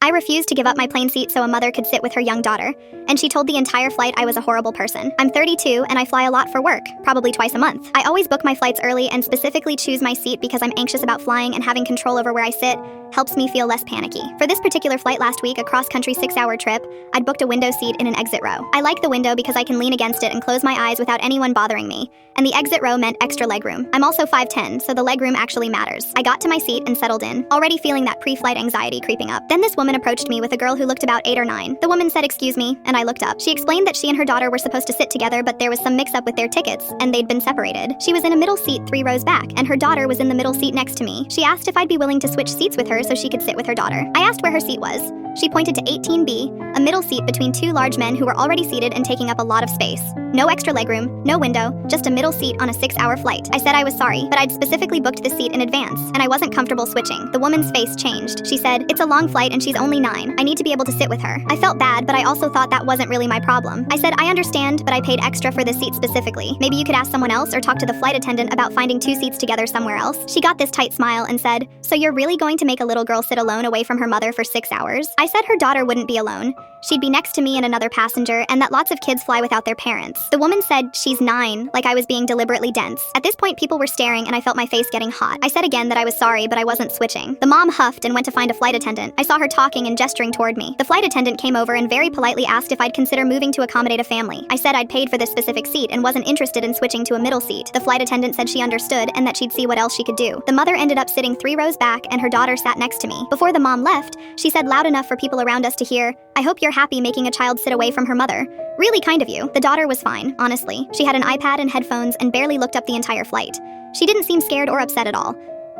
I refused to give up my plane seat so a mother could sit with her young daughter, and she told the entire flight I was a horrible person. I'm 32 and I fly a lot for work, probably twice a month. I always book my flights early and specifically choose my seat because I'm anxious about flying, and having control over where I sit helps me feel less panicky. For this particular flight last week, a cross-country 6-hour trip, I'd booked a window seat in an exit row. I like the window because I can lean against it and close my eyes without anyone bothering me, and the exit row meant extra legroom. I'm also 5'10", so the legroom actually matters. I got to my seat and settled in, already feeling that pre-flight anxiety creeping up. Then this woman approached me with a girl who looked about 8 or 9. The woman said, "Excuse me," and I looked up. She explained that she and her daughter were supposed to sit together, but there was some mix-up with their tickets, and they'd been separated. She was in a middle seat 3 rows back, and her daughter was in the middle seat next to me. She asked if I'd be willing to switch seats with her so she could sit with her daughter. I asked where her seat was. She pointed to 18B, a middle seat between 2 large men who were already seated and taking up a lot of space. No extra legroom, no window, just a middle seat on a 6-hour flight. I said I was sorry, but I'd specifically booked the seat in advance, and I wasn't comfortable switching. The woman's face changed. She said, "It's a long flight and she's only 9. I need to be able to sit with her." I felt bad, but I also thought that wasn't really my problem. I said, "I understand, but I paid extra for this seat specifically. Maybe you could ask someone else or talk to the flight attendant about finding 2 seats together somewhere else." She got this tight smile and said, "So you're really going to make a little girl sit alone away from her mother for 6 hours?" I said her daughter wouldn't be alone. She'd be next to me and another passenger, and that lots of kids fly without their parents. The woman said, "She's 9, like I was being deliberately dense. At this point, people were staring and I felt my face getting hot. I said again that I was sorry, but I wasn't switching. The mom huffed and went to find a flight attendant. I saw her talking and gesturing toward me. The flight attendant came over and very politely asked if I'd consider moving to accommodate a family. I said I'd paid for this specific seat and wasn't interested in switching to a middle seat. The flight attendant said she understood and that she'd see what else she could do. The mother ended up sitting 3 rows back and her daughter sat next to me. Before the mom left, she said loud enough for people around us to hear, "I hope you're happy making a child sit away from her mother. Really kind of you." The daughter was fine, honestly. She had an iPad and headphones and barely looked up the entire flight. She didn't seem scared or upset at all.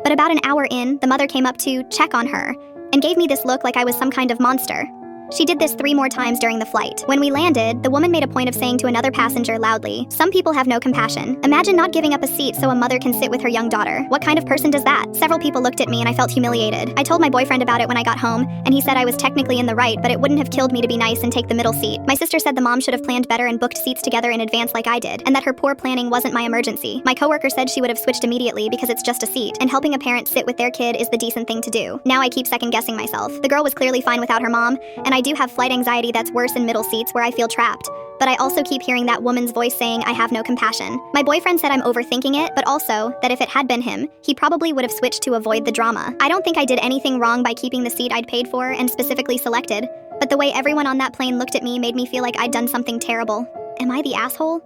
But about an hour in, the mother came up to check on her and gave me this look like I was some kind of monster. She did this 3 more times during the flight. When we landed, the woman made a point of saying to another passenger loudly, "Some people have no compassion. Imagine not giving up a seat so a mother can sit with her young daughter. What kind of person does that?" Several people looked at me and I felt humiliated. I told my boyfriend about it when I got home, and he said I was technically in the right, but it wouldn't have killed me to be nice and take the middle seat. My sister said the mom should have planned better and booked seats together in advance like I did, and that her poor planning wasn't my emergency. My coworker said she would have switched immediately because it's just a seat, and helping a parent sit with their kid is the decent thing to do. Now I keep second-guessing myself. The girl was clearly fine without her mom, and I do have flight anxiety that's worse in middle seats where I feel trapped. But I also keep hearing that woman's voice saying I have no compassion. My boyfriend said I'm overthinking it, but also that if it had been him, he probably would have switched to avoid the drama. I don't think I did anything wrong by keeping the seat I'd paid for and specifically selected, but the way everyone on that plane looked at me made me feel like I'd done something terrible. Am I the asshole?